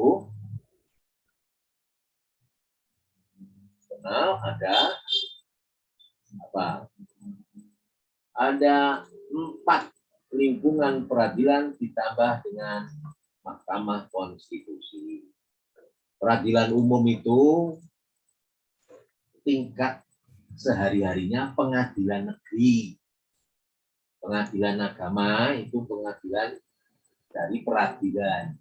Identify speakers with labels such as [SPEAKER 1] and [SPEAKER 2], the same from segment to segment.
[SPEAKER 1] itu kenal ada apa? Ada 4 lingkungan peradilan ditambah dengan Mahkamah Konstitusi. Peradilan umum itu tingkat sehari-harinya pengadilan negeri. Pengadilan agama itu pengadilan dari peradilan.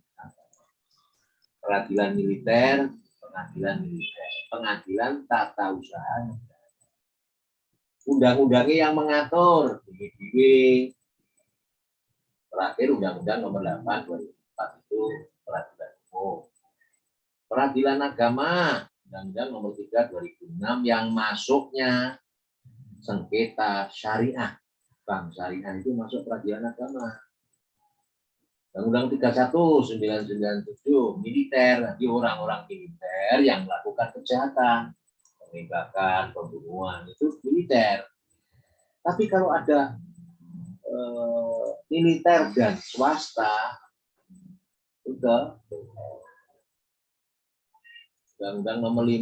[SPEAKER 1] Peradilan militer, pengadilan militer. Pengadilan tata usaha. Undang-undangnya yang mengatur. Terakhir Undang-Undang Nomor 8 2004 itu peradilan umum. Peradilan agama, Undang-Undang Nomor 3 2006 yang masuknya sengketa syariah. Bang, syariah itu masuk peradilan agama. Undang-Undang 31 1997 militer, nanti orang-orang militer yang melakukan kejahatan, penembakan, pembunuhan itu militer. Tapi kalau ada militer dan swasta, udah Undang-Undang Nomor 5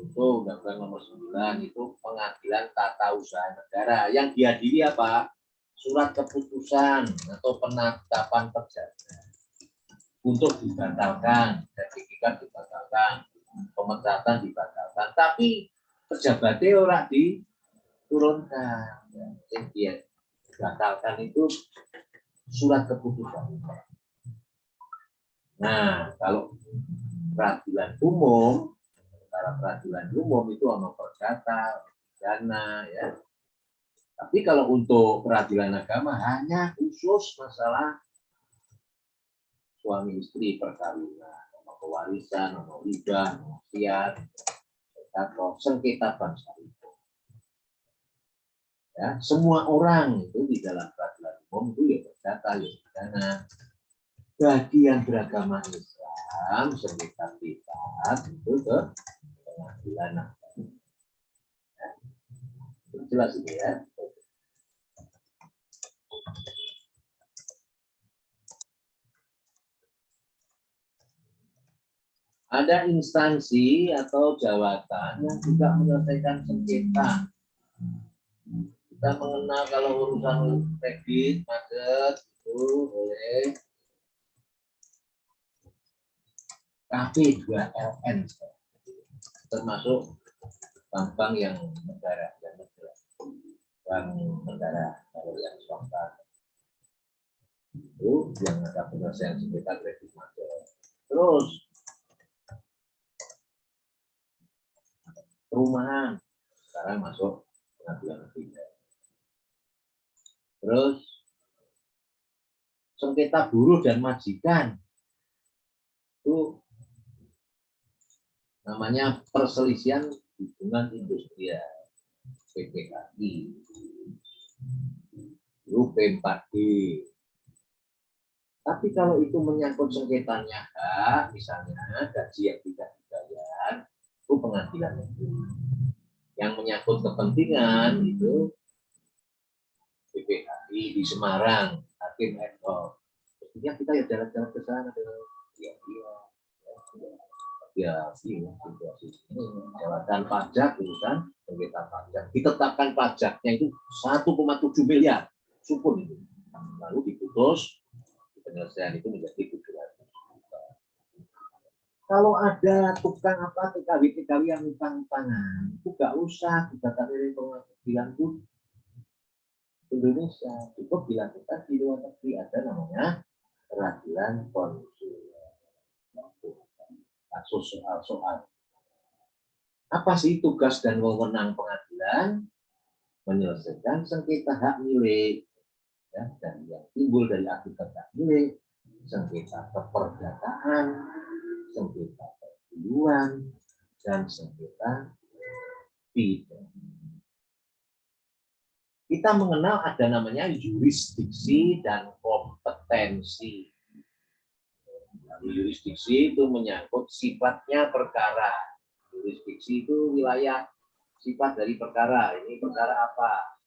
[SPEAKER 1] itu Undang-Undang Nomor 9 itu pengadilan tata usaha negara yang dihadiri apa? Surat keputusan atau penetapan pejabat untuk dibatalkan, sertifikat dibatalkan, pemecatan dibatalkan, tapi pejabatnya orang diturunkan. Yang dia dibatalkan itu surat keputusan. Nah, kalau peradilan umum, peradilan umum itu ono perdata, pidana, ya. Tapi kalau untuk peradilan agama hanya khusus masalah suami istri perkawinan, ono pewarisan, ono hibah, ono wasiat, atau sengketa bangsa itu. Ya, semua orang itu di dalam peradilan umum itu ya perdata, ya pidana. Bagi yang beragama Islam, sengketa privat itu ke pengadilan. Ya. Jelas ini ya. Ada instansi atau jabatan yang juga menyelesaikan sengketa. Kita mengenal kalau urusan kredit, macet itu oleh KP2LN, termasuk bank-bank yang negara, bank negara, kalau yang swasta itu yang ada penyelesaian sengketa kredit macet. Terus perumahan sekarang masuk pengadilan negeri. Terus sengketa buruh dan majikan itu namanya perselisihan hubungan industrial, PPKI, P4D. Tapi kalau itu menyangkut sengketanya hak, misalnya gaji yang tidak dibayar, itu pengadilan negeri. Yang menyangkut kepentingan itu PPKI di Semarang, Hakim Eko. Pastinya kita ya jalan-jalan ke sana, ya situasi ini jabatan pajak urusan sengketa pajak ditetapkan pajaknya itu 1,7 miliar syukur itu, lalu diputus penyelesaian itu menjadi 700 juta. Kalau ada tukang apa TKW yang utang-utangan itu nggak usah dibatalkan dari pengadilan pun Indonesia, cukup dilakukan di luar negeri, ada namanya peradilan konsuler. Kasus soal apa sih tugas dan wewenang pengadilan? Menyelesaikan sengketa hak milik, ya, dan yang timbul dari akibat hak milik, sengketa keperdataan, sengketa perburuan, dan sengketa pidana. Kita mengenal ada namanya jurisdiksi dan kompetensi. Jurisdiksi itu menyangkut sifatnya perkara. Jurisdiksi itu wilayah sifat dari perkara. Ini perkara apa?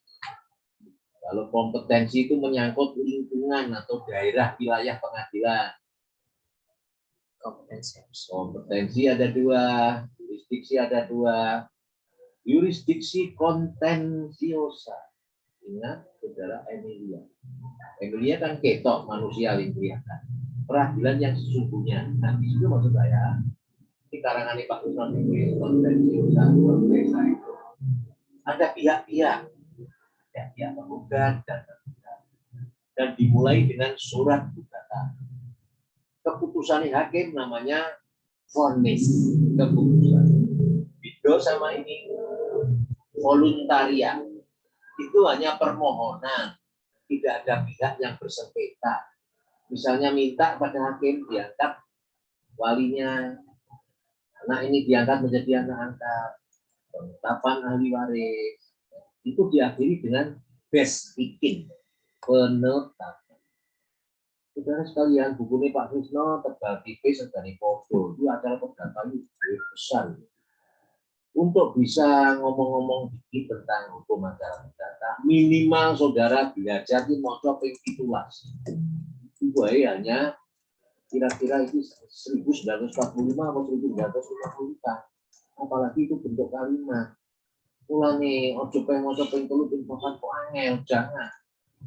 [SPEAKER 1] Kalau kompetensi itu menyangkut lingkungan atau daerah wilayah pengadilan. Kompetensi ada dua, jurisdiksi ada dua. Jurisdiksi kontensiosa. Ingat, saudara Emilia. Emilia kan ketok manusia yang kelihatan. Peradilan yang sesungguhnya. Nah, di situ maksud saya, di karangan Pak Usman ini kontensiosa, kontensa itu ada pihak-pihak, pihak penggugat dan tergugat. Dan dimulai dengan surat gugatan. Keputusan hakim namanya vonis, keputusan. Bido sama ini voluntaria. Itu hanya permohonan, tidak ada pihak yang bersengketa. Misalnya minta pada hakim diangkat walinya, anak ini diangkat menjadi anak angkat, penetapan ahli waris, itu diakhiri dengan best bikin, penetapan. Saudara sekalian, bukunya Pak Krisno tebal tipis dari foto, itu acara perdata itu besar. Untuk bisa ngomong-ngomong dikit tentang hukum acara perdata, minimal saudara belajar di moco pengitulas. Itu hanya kira-kira itu 1945 atau 1955. Apalagi itu bentuk kalimat. Ulangi, ojo pengen moco pengtelu pengkosan kok angel, jangan.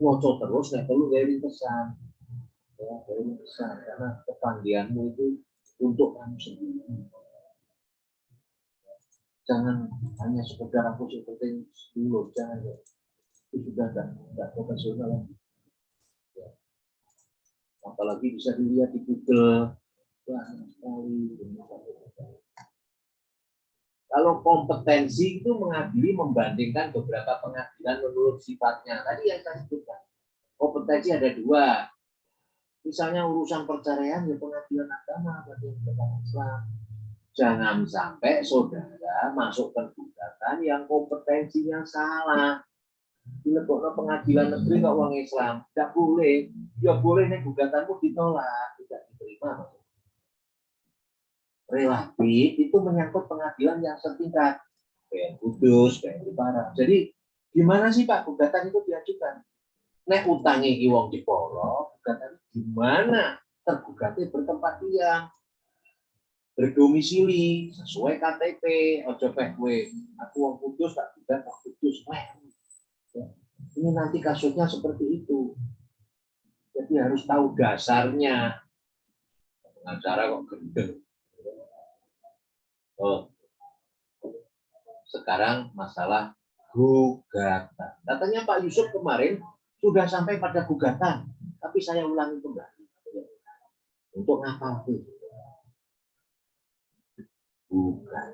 [SPEAKER 1] Moco terus, nek telu gaya ringkesan. Ya, gaya ringkesan, karena kepandianmu itu untuk kamu sendiri. Jangan hanya sekedar aku seperti dulu, jangan ya. Itu sudah tidak profesional. Ya. Apalagi bisa dilihat di Google. Banyak sekali. Kalau kompetensi itu mengadili membandingkan beberapa pengadilan menurut sifatnya. Tadi yang saya sebutkan. Kompetensi ada dua. Misalnya urusan perceraian ya pengadilan agama, pengadilan Islam. Jangan sampai saudara masukkan gugatan yang kompetensinya salah. Dilebokno pengadilan negeri kok wong Islam, tidak boleh. Ya boleh nih gugatanmu ditolak, tidak diterima. Relatif itu menyangkut pengadilan yang setingkat, kayak Kudus, kayak Jepara. Jadi gimana sih Pak gugatan itu diajukan? Nek utangi ki wong Jepara, gugatan gimana? Tergugatnya bertempat diam, berdomisili sesuai KTP, ojo peh kowe aku wong Kudus tak gugat tak Kudus. Ya. Ini nanti kasusnya seperti itu. Jadi harus tahu dasarnya. Pengacara kok gendeng. Oh. Sekarang masalah gugatan. Katanya Pak Yusuf kemarin sudah sampai pada gugatan, tapi saya ulangi kembali. Untuk apa sih? Bukan.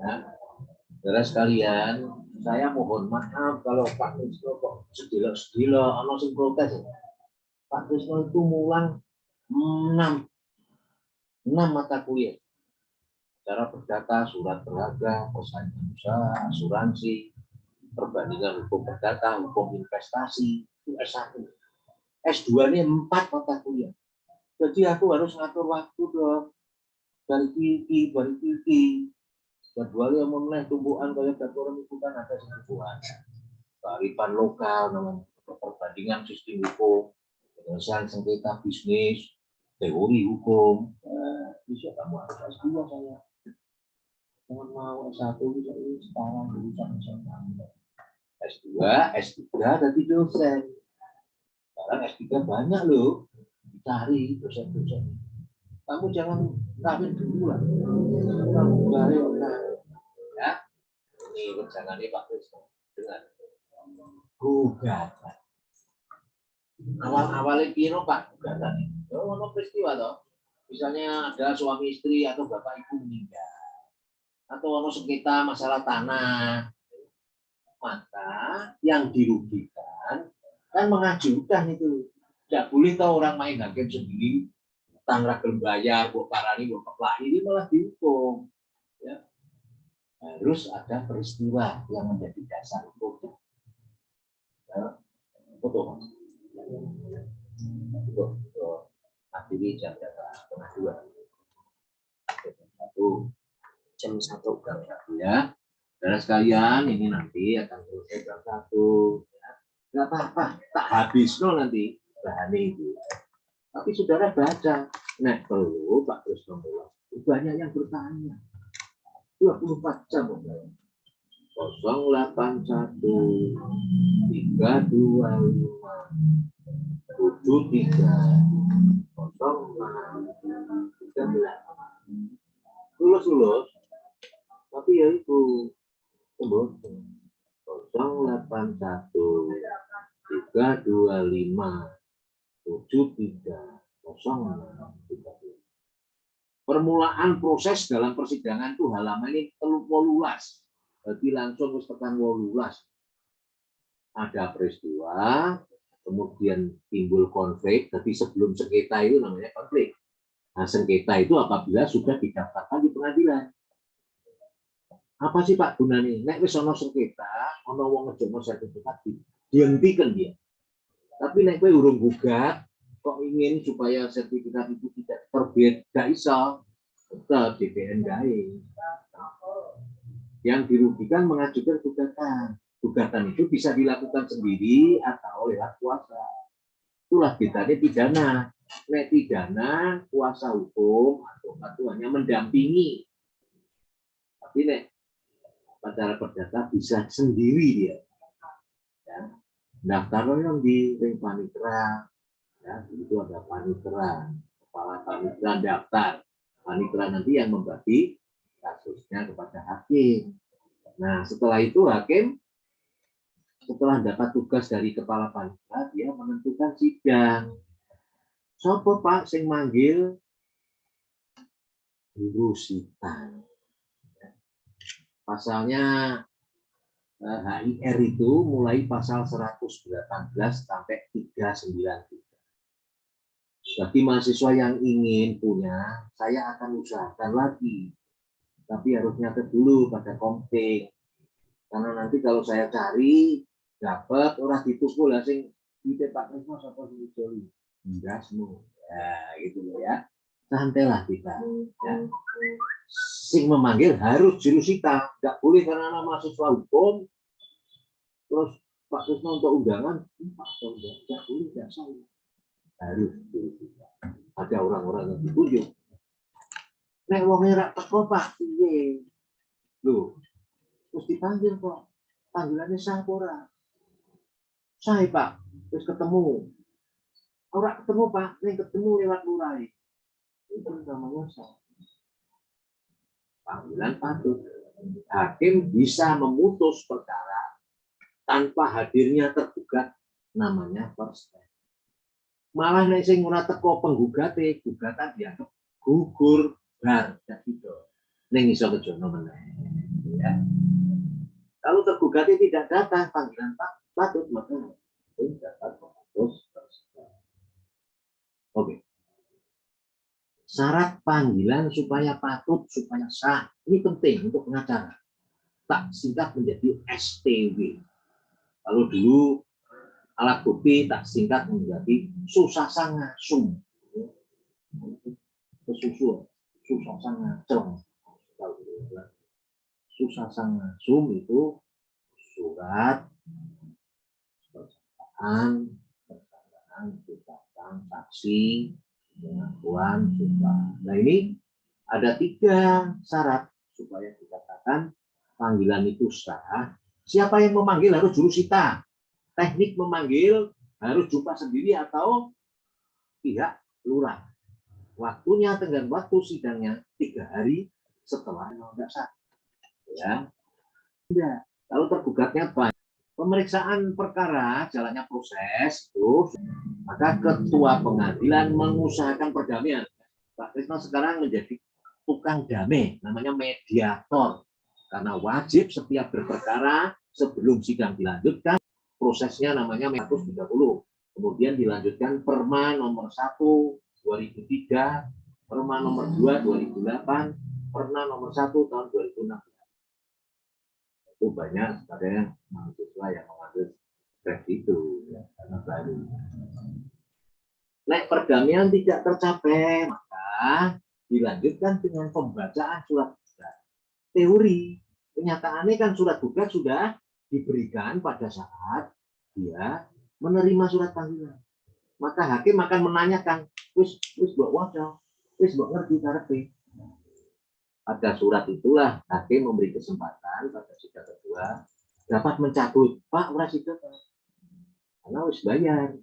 [SPEAKER 1] Ya. Saudara sekalian, saya mohon maaf kalau Pak Krisno kok sedilo-sedilo, ono sing protes. Pak Krisno itu mulang 6 mata kuliah. Cara perdata, surat berharga, persaingan usaha, asuransi, perbandingan hukum perdata, hukum investasi, itu S1. S2 ini 4 mata kuliah. Jadi aku harus ngatur waktu dong. Dari kiki. Jadwal yang mulai tumbuhan kayak datoran itu kan ada tumbuhan. Kearifan lokal, namanya perbandingan sistem hukum, penyelesaian sengketa bisnis, teori hukum. Bisa kamu harus S2 saya. Jangan mau S1 bisa sekarang dulu sama. S2, S3 jadi dosen. Sekarang S3 banyak loh. Dicari dosen-dosen. Kamu jangan kawin dulu lah. Kamu baru ya. Ini rencananya Pak Krisno dengan gugatan. Awal-awalnya piro Pak gugatan ini? Oh, ono peristiwa toh. Misalnya ada suami istri atau bapak ibu meninggal, atau ono sengketa masalah tanah, maka yang dirugikan kan mengajukan itu. Tidak boleh tahu orang main hakim sendiri. Tangra bayar, buat parani, buat keplahi, ini malah dihukum. Ya. Harus ada peristiwa yang menjadi dasar hukum. Ya. Betul. Akhirnya jam berapa? Jam 1. Ya. Dan sekalian, ini nanti akan selesai jam 1. Ya. Nggak apa-apa, tak habis loh nanti bahan itu. Tapi saudara baca, Nek perlu Pak Krisno Mulas. Banyak yang bertanya. 24 jam. 081 325 73 06 13. Lulus, tapi ya itu tembus 081 325 73 06. Permulaan proses dalam persidangan itu halaman ini 18. Jadi langsung wis tekan 18. Ada peristiwa, kemudian timbul konflik. Jadi sebelum sengketa itu namanya konflik. Nah, sengketa itu apabila sudah didaftarkan di pengadilan. Apa sih Pak gunanya? Nek wis ana sengketa, ana wong ngejono sertifikat dihentikan dia. Tapi nek kowe urung gugat, kok ingin supaya sertifikat itu tidak terbit, gak bisa, tetap DPN gawe. Yang dirugikan mengajukan gugatan. Gugatan itu bisa dilakukan sendiri atau lewat kuasa. Itulah bedanya pidana. Nek pidana, kuasa hukum atau hanya mendampingi. Tapi nek acara perdata bisa sendiri dia. Ya. Daftarnya di ring panitera. Ya, itu ada panitera, kepala panitera daftar. Panitera nanti yang membagi kasusnya kepada hakim. Nah, setelah itu hakim setelah dapat tugas dari kepala panitera, dia menentukan sidang. Sopo Pak sing manggil? Guru sidang. Pasalnya HIR itu mulai pasal 118 sampai 393. Bagi mahasiswa yang ingin punya, saya akan usahakan lagi. Tapi harus nyatet dulu pada Komting. Karena nanti kalau saya cari, dapat orang dituku lah sing kita Pak Krisno sapa sing joli. Enggak semua. Ya, gitu loh ya. Santailah kita. Ya. Sing memanggil harus jurusita. Enggak boleh karena anak mahasiswa hukum. Terus Pak Krisno untuk undangan, enggak boleh, enggak saya. Harus ada orang-orang yang ditunjuk. Nek wong ora teko Pak, piye? Loh, terus dipanggil kok. Panggilannya sah ora? Sah Pak, terus ketemu. Ora ketemu Pak, ning ketemu lewat lurah. Itu namanya sah. Panggilan patut. Hakim bisa memutus perkara tanpa hadirnya tergugat, namanya first step. Malah nek sing ora teko penggugate, gugatan dianggap gugur bar gitu. Ning iso kejono meneh. Ya. Kalau tergugatnya tidak datang panggilan patut maka dapat memutus. Oke. Syarat panggilan supaya patut, supaya sah. Ini penting untuk pengacara. Tak singkat menjadi STW. Kalau dulu alat bukti tak singkat menjadi susasanga sum. Kesusu, susasanga celeng. Susasanga sum itu surat persamaan, susasang saksi, pengakuan sumpah. Nah ini ada 3 syarat supaya dikatakan panggilan itu sah. Siapa yang memanggil harus jurusita. Teknik memanggil harus jumpa sendiri atau pihak lurah. Waktunya tenggang waktu sidangnya 3 hari setelah tidak sah. Ya, tidak. Kalau tergugatnya banyak, pemeriksaan perkara jalannya proses itu, maka ketua pengadilan mengusahakan perdamaian. Pak Krisno sekarang menjadi tukang damai, namanya mediator. Karena wajib setiap berperkara sebelum sidang dilanjutkan, prosesnya namanya 130. Kemudian dilanjutkan Perma nomor 1 2003, Perma nomor 2 2008, Perma nomor 1 tahun 2006. Itu banyak sebenarnya mahasiswa yang mengambil skripsi itu ya, karena baru. Nek perdamaian tidak tercapai, maka dilanjutkan dengan pembacaan surat gugat. Teori, kenyataannya kan surat gugat sudah diberikan pada saat dia menerima surat panggilan. Maka hakim akan menanyakan, wis buat wadah, Wis mbok ngerti karepe. Pada surat itulah hakim memberi kesempatan pada sidang kedua dapat mencabut, Pak ora sida karena harus bayar.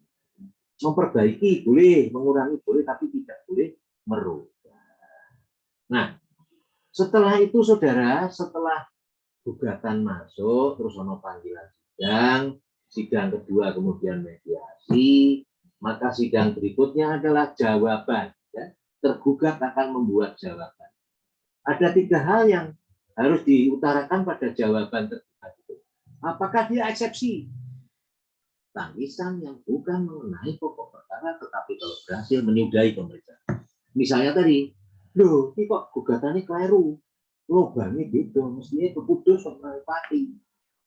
[SPEAKER 1] Memperbaiki boleh, mengurangi boleh, tapi tidak boleh merubah. Nah, setelah itu saudara, setelah gugatan masuk, terus ono panggilan sidang kedua kemudian mediasi, maka sidang berikutnya adalah jawaban. Ya. Tergugat akan membuat jawaban. Ada 3 hal yang harus diutarakan pada jawaban tergugat itu. Apakah dia eksepsi? Tangisan yang bukan mengenai pokok perkara, tetapi kalau berhasil menyudahi pemeriksaan. Misalnya tadi, loh, ini kok gugatannya keliru, lubangnya gitu, mestinya keputus sama pati.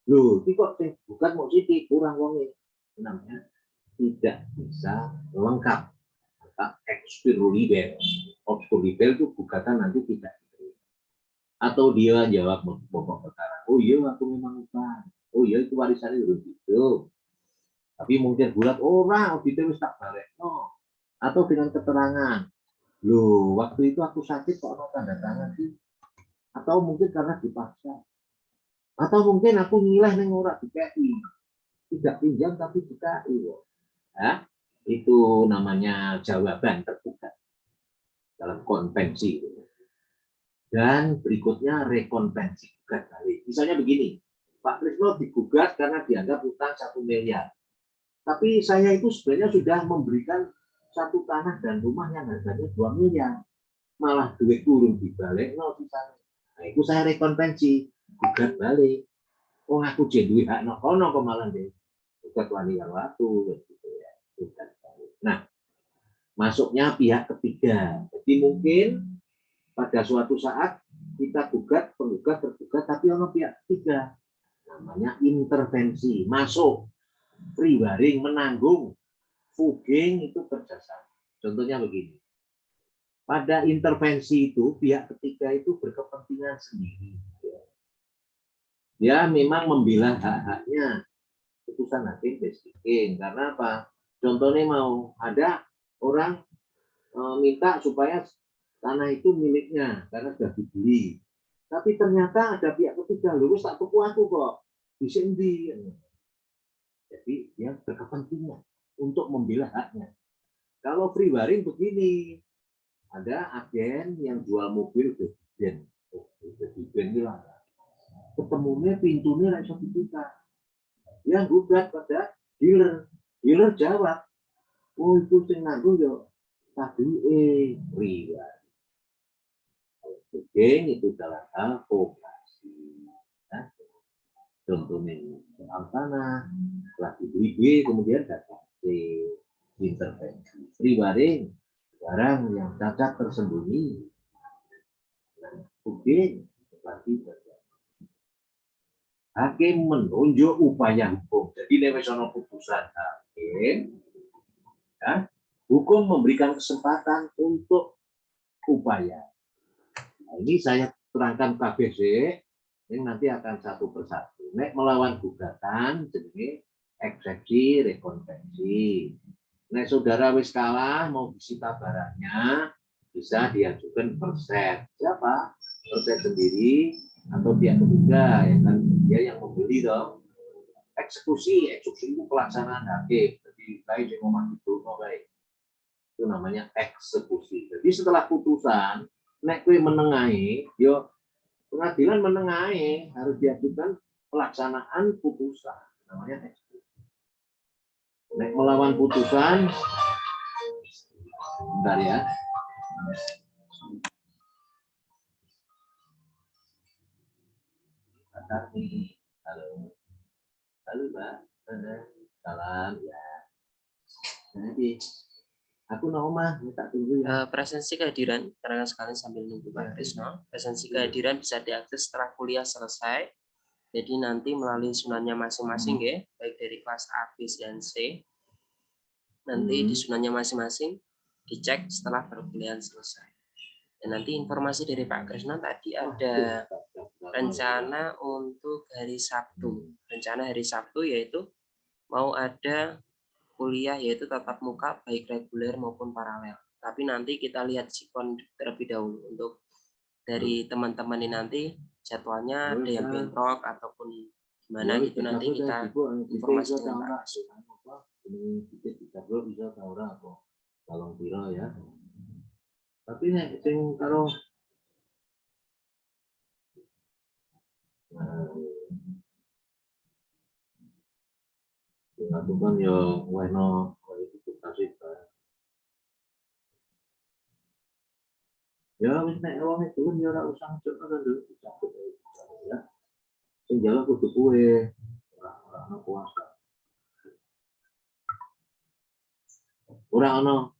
[SPEAKER 1] Loh, ini kok bukan mau sih kurang wongnya. Namanya tidak bisa lengkap. Maka obscur libel. Obscur libel itu gugatan nanti tidak diterima. Atau dia jawab pokok perkara, oh iya aku memang lupa, oh iya itu warisannya udah gitu. Tapi mungkin bulat orang auditnya wis tak balik. No. Atau dengan keterangan, loh waktu itu aku sakit kok ada tanda tangan sih. Atau mungkin karena dipaksa. Atau mungkin aku ngileh neng ora DKI. Tidak pinjam tapi DKI. Ya, itu namanya jawaban tergugat dalam konvensi. Dan berikutnya rekonvensi gugat balik. Misalnya begini, Pak Krisno digugat karena dianggap utang 1 miliar. Tapi saya itu sebenarnya sudah memberikan satu tanah dan rumah yang harganya 2 miliar. Malah duit turun dibalik, no, nah, itu saya rekonvensi, gugat balik. Oh, aku jadi hak no kono kemalan deh. Gugat wani yang waktu, gitu ya. Gugat balik. Nah, masuknya pihak ketiga. Jadi mungkin pada suatu saat kita gugat, penggugat, tergugat, tapi ono pihak ketiga. Namanya intervensi, masuk. Priwaring menanggung, fuging itu kerjasama. Contohnya begini, pada intervensi itu pihak ketiga itu berkepentingan sendiri. Dia memang membela hak-haknya, putusan hakim basiking. Karena apa? Contohnya mau ada orang minta supaya tanah itu miliknya karena sudah dibeli. Tapi ternyata ada pihak ketiga, lurus tak tuku aku kok, bisa endi. Jadi dia berkepentingan untuk membela haknya. Kalau free waring begini, ada agen yang jual mobil dividen. Dividen ini lah. Ketemunya pintunya nggak bisa dibuka. Yang gugat pada dealer. Dealer jawab, oh itu sing nanggung yo tadi free waring. Geng itu dalam hal koperasi. Nah, contohnya soal tanah, setelah dibeli B, kemudian datang C, intervensi. Free waring, barang yang cacat tersembunyi. Nah, oke, berarti hakim menunjuk upaya hukum. Jadi lewesono putusan hakim, ya, hukum memberikan kesempatan untuk upaya. Nah, ini saya terangkan KBC, ini nanti akan satu persatu. Nek melawan gugatan, jadi eksepsi, rekonvensi. Nek saudara wis kalah, mau disita barangnya, bisa diajukan perset. Siapa? Perset sendiri atau pihak ketiga, ya kan? Dia yang membeli dong. Eksekusi itu pelaksanaan hakim. Jadi baik yang mau itu, baik. Itu namanya eksekusi. Jadi setelah putusan, nek kue menengahi, yo pengadilan menengahi harus diajukan pelaksanaan putusan, namanya eksekusi. Nek melawan putusan, bentar ya. Halo, halo Mbak, salam ya. Jadi aku Naoma, minta tunggu ya.
[SPEAKER 2] Presensi kehadiran, karena sekalian sambil nunggu Pak Krisno, presensi kehadiran bisa diakses setelah kuliah selesai. Jadi nanti melalui sunannya masing-masing ya, baik dari kelas A, B, dan C. Nanti di sunannya masing-masing dicek setelah perkuliahan selesai. Dan nanti informasi dari Pak Krisno tadi ada rencana untuk hari Sabtu. Rencana hari Sabtu yaitu mau ada kuliah yaitu tatap muka baik reguler maupun paralel. Tapi nanti kita lihat sikon terlebih dahulu untuk dari teman-teman ini nanti jadwalnya ada yang bentrok ataupun gimana gitu nanti kita informasi dengan Pak Kas.
[SPEAKER 1] Ini bisa tahu apa kalau piro ya. Tapi nek sing karo aku kan yo weno itu kasih ya wis nek wong itu ya ora usah coba dulu ya. Sing jalan kudu kuwe ora puasa. Ora ono.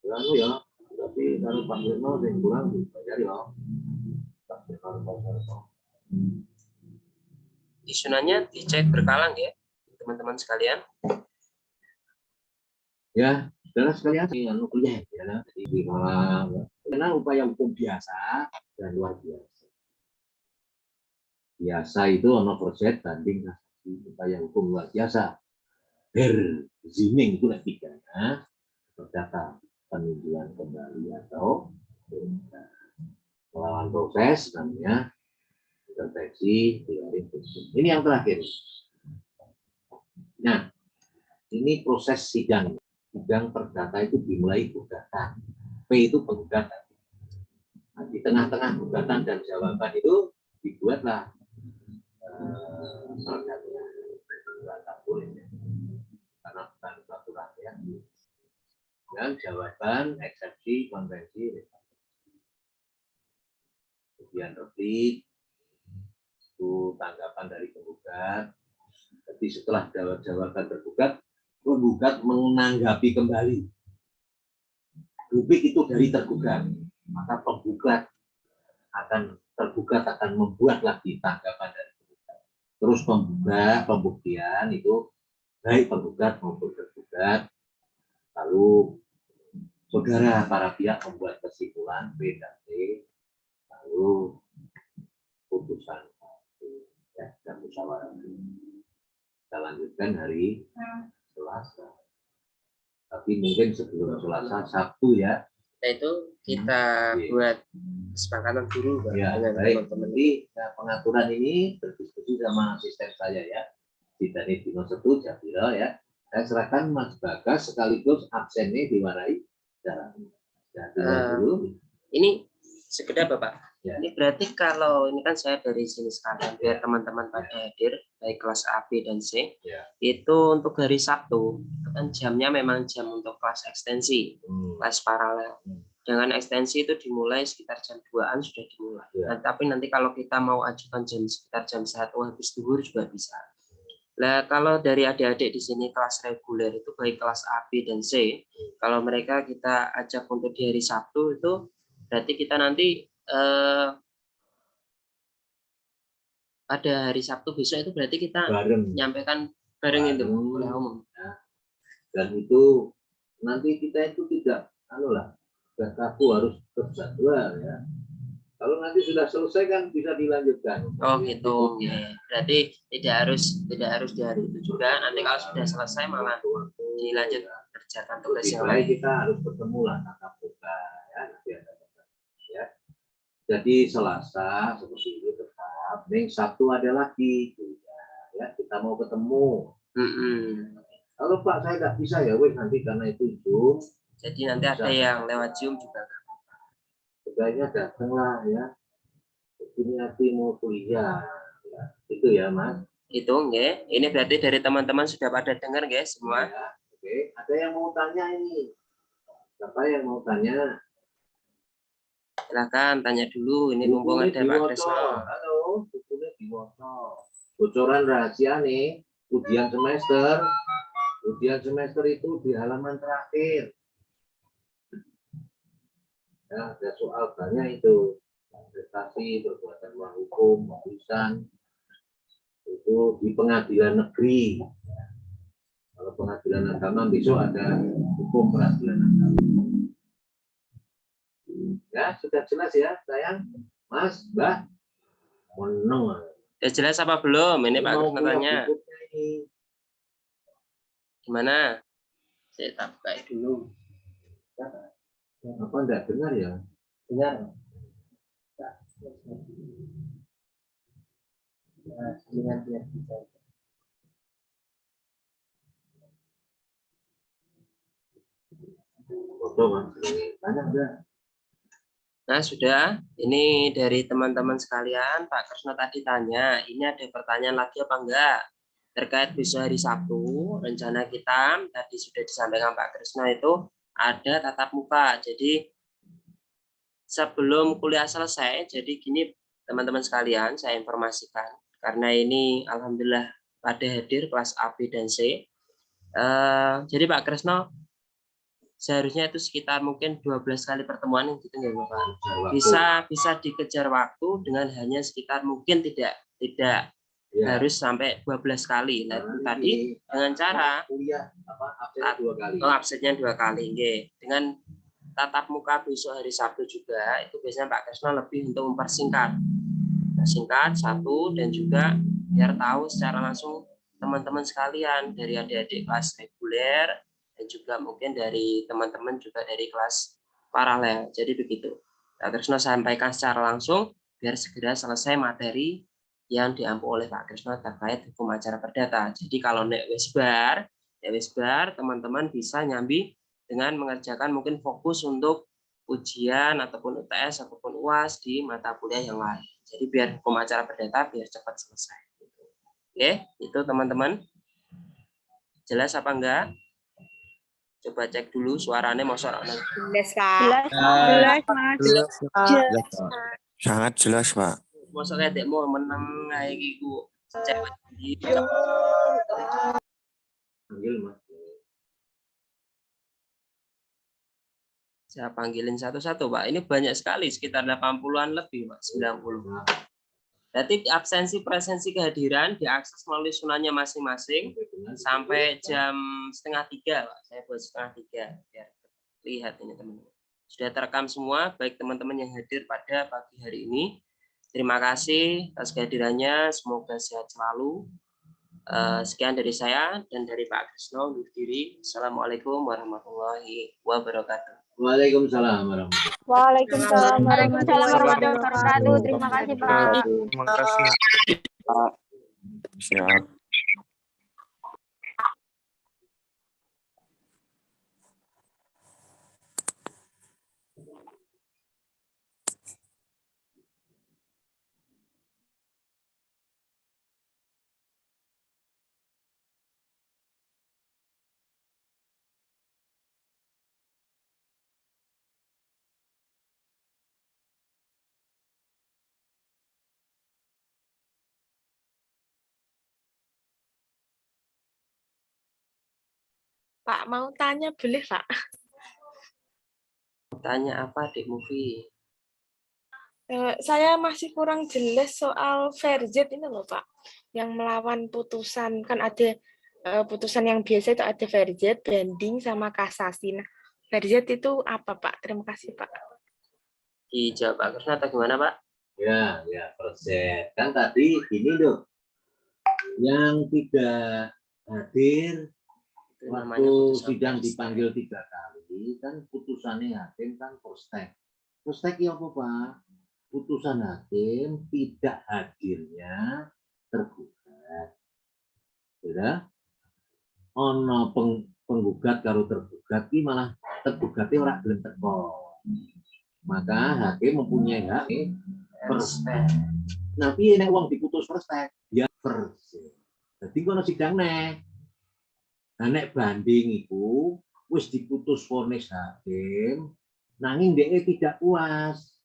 [SPEAKER 1] Anu ya, tapi kalau Pak Wirno yang kurang dibayar ya.
[SPEAKER 2] Isunannya dicek berkala ya, teman-teman sekalian.
[SPEAKER 1] Ya, saudara sekalian, anu kuliah ya, jadi karena upaya hukum biasa dan luar biasa. Biasa itu ono proses banding kasasi, upaya hukum luar biasa. Berziming itu pidana perdata peninjauan kembali atau melawan proses namanya intervensi. Ini yang terakhir. Nah, ini proses sidang perdata itu dimulai gugatan. P itu penggugatan. Nah, di tengah-tengah gugatan dan jawaban itu dibuatlah perdatanya. Karena bukan peraturan ya. Dan jawaban, eksepsi, konvensi, kemudian replik, itu tanggapan dari penggugat. Jadi setelah jawaban tergugat, penggugat menanggapi kembali. Replik itu dari tergugat, maka tergugat akan membuat lagi tanggapan dari penggugat. Terus pembuktian itu baik penggugat maupun tergugat. Lalu saudara para pihak membuat kesimpulan B dan C, lalu putusan ya, dan musyawarah kita lanjutkan hari Selasa. Tapi mungkin sebelum Selasa, Sabtu ya.
[SPEAKER 2] Itu kita buat kesepakatan dulu
[SPEAKER 1] ya,
[SPEAKER 2] dengan
[SPEAKER 1] teman-teman. Jadi pengaturan ini berdiskusi sama asisten saya ya, di Danit Dino Setu Jatiro ya. Saya serahkan Mas Bagas sekaligus absennya diwarai jalan.
[SPEAKER 2] Ini sekedar Bapak.
[SPEAKER 1] Ya.
[SPEAKER 2] Ini berarti kalau ini kan saya dari sini sekalian biar teman-teman pada hadir baik kelas A, B dan C.
[SPEAKER 1] Ya.
[SPEAKER 2] Itu untuk hari Sabtu itu kan jamnya memang jam untuk kelas ekstensi, kelas paralel. Dengan ekstensi itu dimulai sekitar jam 2-an sudah dimulai.
[SPEAKER 1] Ya.
[SPEAKER 2] Nah, tapi nanti kalau kita mau ajukan sekitar jam 1 habis zuhur juga bisa. Nah, kalau dari adik-adik di sini kelas reguler itu baik kelas A, B, dan C, kalau mereka kita ajak untuk di hari Sabtu itu berarti kita nanti pada hari Sabtu besok itu berarti kita menyampaikan bareng itu oleh umum.
[SPEAKER 1] Ya. Dan itu nanti kita itu tidak kaku harus terjadwal ya. Kalau nanti sudah selesai kan bisa dilanjutkan.
[SPEAKER 2] Oh gitu. Berarti tidak harus di hari itu juga. Nanti kalau sudah selesai malah dilanjut kerjakan tugas yang lain.
[SPEAKER 1] Kita harus bertemu lah tatap muka ya. Nanti ada ya. Jadi Selasa seperti itu tetap. Ning Sabtu ada lagi ya. Kita mau ketemu. Kalau Pak saya nggak bisa ya wes nanti karena itu Zoom.
[SPEAKER 2] Jadi nanti ada yang lewat Zoom juga.
[SPEAKER 1] Sebaiknya datanglah ya. Ini hati mau kuliah. Ya. Itu ya Mas.
[SPEAKER 2] Itu nggih. Ini berarti dari teman-teman sudah pada dengar guys semua.
[SPEAKER 1] Ya, oke. Ada yang mau tanya ini? Siapa yang mau tanya?
[SPEAKER 2] Silakan tanya dulu. Ini mumpung ada Pak Kresno.
[SPEAKER 1] Halo, bukunya diwoco. Bocoran rahasia nih. Ujian semester. Ujian semester itu di halaman terakhir. Ya, ada soal banyak itu. Prestasi, perbuatan melawan hukum, tulisan. Itu di pengadilan negeri. Kalau pengadilan agama besok ada hukum pengadilan agama. Ya, sudah jelas ya, sayang? Mas, Mbak? Meneng.
[SPEAKER 2] Udah jelas apa belum? Ini Pak
[SPEAKER 1] Mau
[SPEAKER 2] Krisno
[SPEAKER 1] punya
[SPEAKER 2] tanya.
[SPEAKER 1] berikutnya ini.
[SPEAKER 2] Gimana? Saya tak buka dulu.
[SPEAKER 1] Apa enggak dengar ya?
[SPEAKER 2] Dengar.
[SPEAKER 1] Foto, Mas. Tanya enggak?
[SPEAKER 2] Nah, sudah. Ini dari teman-teman sekalian, Pak Krisno tadi tanya, ini ada pertanyaan lagi apa enggak? Terkait besok hari Sabtu, rencana kita tadi sudah disampaikan Pak Krisno itu ada tatap muka. Jadi sebelum kuliah selesai, jadi gini teman-teman sekalian, saya informasikan. Karena ini Alhamdulillah pada hadir kelas A, B, dan C. Jadi Pak Krisno seharusnya itu sekitar mungkin 12 kali pertemuan gitu ya Bapak. Bisa dikejar waktu dengan hanya sekitar mungkin tidak
[SPEAKER 1] Ya.
[SPEAKER 2] harus sampai 12 kali. Nah, itu tadi dengan cara
[SPEAKER 1] kuliah absennya 2 kali.
[SPEAKER 2] absennya 2 kali. Dengan tatap muka besok hari Sabtu juga, itu biasanya Pak Krisno lebih untuk mempersingkat satu, dan juga biar tahu secara langsung teman-teman sekalian dari adik-adik kelas reguler dan juga mungkin dari teman-teman juga dari kelas paralel. Jadi begitu. Pak Krisno sampaikan secara langsung biar segera selesai materi yang diampu oleh Pak Krisno terkait hukum acara perdata. Jadi kalau nek wis bar, teman-teman bisa nyambi dengan mengerjakan mungkin fokus untuk ujian ataupun UTS ataupun UAS di mata kuliah yang lain. Jadi biar hukum acara perdata biar cepat selesai. Oke, itu teman-teman. Jelas apa enggak? Coba cek dulu suaranya mau suara.
[SPEAKER 3] Jelas, Pak.
[SPEAKER 4] Jelas, Mas.
[SPEAKER 5] Jelas,
[SPEAKER 4] Jelas.
[SPEAKER 5] sangat jelas, Pak.
[SPEAKER 2] Mosok edek mau menang kayak gitu. Cewek
[SPEAKER 1] Panggil, Mas.
[SPEAKER 2] saya panggilin satu-satu, Pak. Ini banyak sekali, sekitar 80-an lebih, Pak. 90. Berarti absensi presensi kehadiran diakses melalui sunanya masing-masing sampai jam 2:30, Pak. Saya buat 2:30 biar lihat ini teman-teman. Sudah terekam semua, baik teman-teman yang hadir pada pagi hari ini. Terima kasih atas kehadirannya, semoga sehat selalu. Sekian dari saya dan dari Pak Krisno undur diri. Assalamualaikum warahmatullahi wabarakatuh.
[SPEAKER 1] Waalaikumsalam warahmatullahi
[SPEAKER 3] Waalaikumsalam warahmatullahi
[SPEAKER 4] Waalaikumsalam
[SPEAKER 3] wabarakatuh. Terima kasih, Pak.
[SPEAKER 5] Terima kasih. Siap.
[SPEAKER 4] Pak, mau tanya boleh, Pak?
[SPEAKER 2] Tanya apa, Dek Mufi?
[SPEAKER 4] Saya masih kurang jelas soal Verjet ini loh, Pak. Yang melawan putusan, kan ada putusan yang biasa itu ada Verjet, banding, sama kasasi. Nah, Verjet itu apa, Pak? Terima kasih, Pak.
[SPEAKER 2] Dijawab Pak Krisno atau gimana, Pak?
[SPEAKER 1] Ya, persen. Kan tadi ini loh, yang tidak hadir
[SPEAKER 2] Itu namanya
[SPEAKER 1] waktu
[SPEAKER 2] putusan
[SPEAKER 1] sidang
[SPEAKER 2] pers.
[SPEAKER 1] dipanggil 3 kali, kan putusannya hakim kan prostek. Prostek ya apa, Pak? Putusan hakim tidak hadirnya tergugat. Ya, ono penggugat karo tergugat ini malah tergugatnya orang belum teko. Maka hakim mempunyai hak perstek. Nah, piye nek wong diputus perstek, dia perstek. Jadi kono sidang nek. Nah, nek banding itu wis diputus vonis hakim, nanging DE tidak puas.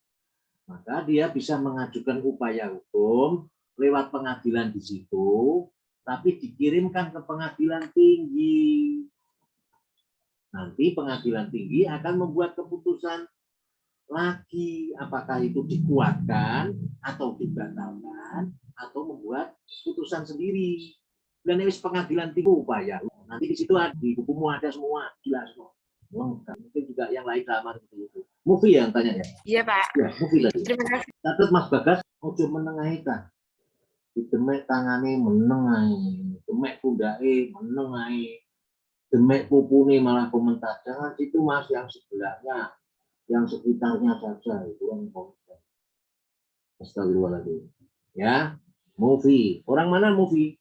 [SPEAKER 1] Maka dia bisa mengajukan upaya hukum lewat pengadilan di situ, tapi dikirimkan ke pengadilan tinggi. Nanti pengadilan tinggi akan membuat keputusan lagi, apakah itu dikuatkan atau dibatalkan atau membuat putusan sendiri. Dan ini pengadilan tinggi upaya. Nanti di situ ada di bukumu ada semua, jelas kok. Mungkin juga yang lain sama seperti itu. Movie yang tanya ya.
[SPEAKER 4] Iya, Pak.
[SPEAKER 1] Ya, movie tadi.
[SPEAKER 4] Terima kasih.
[SPEAKER 1] Catat Mas Bagas, ojo menengahi ta. Demek tangane menengahi, demek pundake menengahi, demek pupune malah komentar. Jangan itu Mas, yang sebelahnya, yang sekitarnya saja itu yang komentar. Astagfirullahaladzim. Ya, movie. Orang mana movie?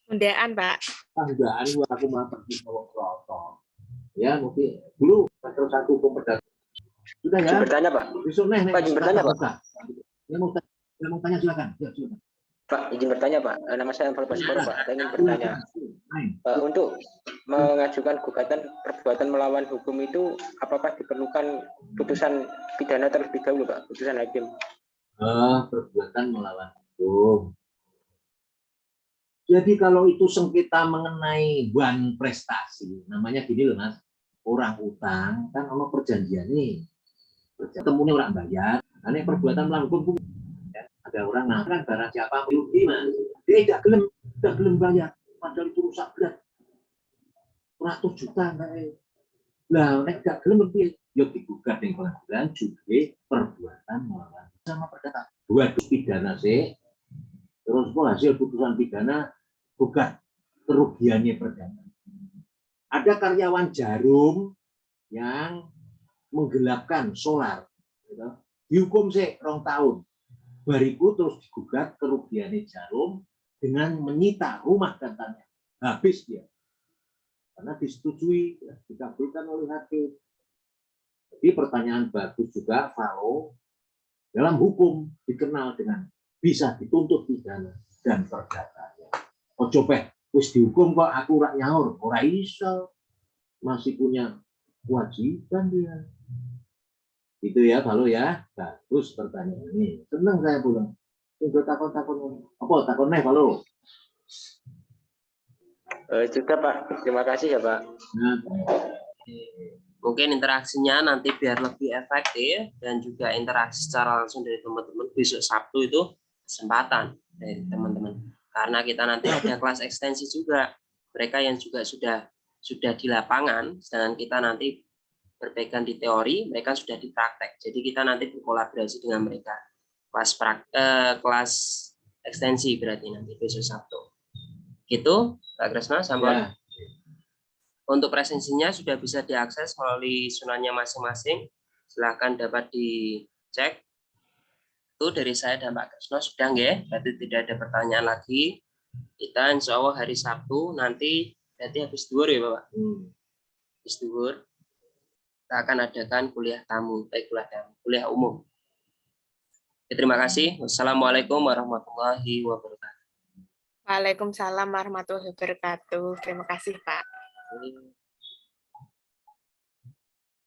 [SPEAKER 4] Undaan, Pak.
[SPEAKER 1] Tanggaan gua aku malah pergi ngomong kroto. Ya, movie. Dulu terus satu pemerintah. Sudah ya.
[SPEAKER 6] Bertanya, Pak.
[SPEAKER 1] Besok nih.
[SPEAKER 6] Pak, izin bertanya, Pak.
[SPEAKER 1] Yang mau tanya silakan. Ya, silakan.
[SPEAKER 6] Pak, izin bertanya, Pak. Nama saya Anwar Baskoro, Pak. Saya ingin bertanya. Pak, untuk mengajukan gugatan perbuatan melawan hukum itu, apakah diperlukan putusan pidana terlebih dahulu, Pak? Putusan hakim.
[SPEAKER 1] Perbuatan melawan hukum. Jadi kalau itu sengketa mengenai wan prestasi, namanya gini loh Mas, orang utang kan sama perjanjian nih, ketemunya orang bayar, ini perbuatan melawan hukum. Ya, ada orang kan barang siapa rugi Mas, dia tidak gelem bayar, padahal itu rusak berat, 100 juta kayak, lah nek gak gelem lebih, yuk digugat yang pengadilan juga perbuatan melawan sama perdata, buat pidana sih. Terus kok hasil putusan pidana bukan kerugiannya perdana. Ada karyawan Jarum yang menggelapkan solar, gitu. Dihukum sih 2 tahun. Bariku terus digugat kerugiannya Jarum dengan menyita rumah dan tanah. Habis dia. Karena disetujui, dikabulkan oleh hakim. Jadi pertanyaan bagus juga, Faro, dalam hukum dikenal dengan bisa dituntut pidana dan perdatanya. Ojo peh, wis dihukum kok aku rak nyaur, ora iso. Masih punya kewajiban dia. Itu ya, kalau ya. Bagus pertanyaan ini. Senang saya pulang. Tunggu takon-takon. Apa takon nih kalau?
[SPEAKER 6] Juga, Pak. Terima kasih ya, Pak.
[SPEAKER 1] Nah,
[SPEAKER 2] Mungkin interaksinya nanti biar lebih efektif dan juga interaksi secara langsung dari teman-teman besok Sabtu itu kesempatan dari teman-teman. Karena kita nanti ada kelas ekstensi juga. Mereka yang juga sudah di lapangan, sedangkan kita nanti berpegang di teori, mereka sudah di praktek. Jadi kita nanti berkolaborasi dengan mereka. Kelas ekstensi berarti nanti besok Sabtu. Gitu, Pak Kresna, sampai.
[SPEAKER 1] ya.
[SPEAKER 2] Untuk presensinya sudah bisa diakses melalui sunannya masing-masing. Silahkan dapat dicek. Itu dari saya dan Pak Kresno sudah nggih, berarti tidak ada pertanyaan lagi. Kita insya Allah hari Sabtu nanti berarti habis duhur ya Bapak. Habis duhur kita akan adakan kuliah tamu, kuliah umum. Ya, terima kasih. Wassalamualaikum warahmatullahi wabarakatuh.
[SPEAKER 4] Waalaikumsalam warahmatullahi wabarakatuh. Terima kasih, Pak.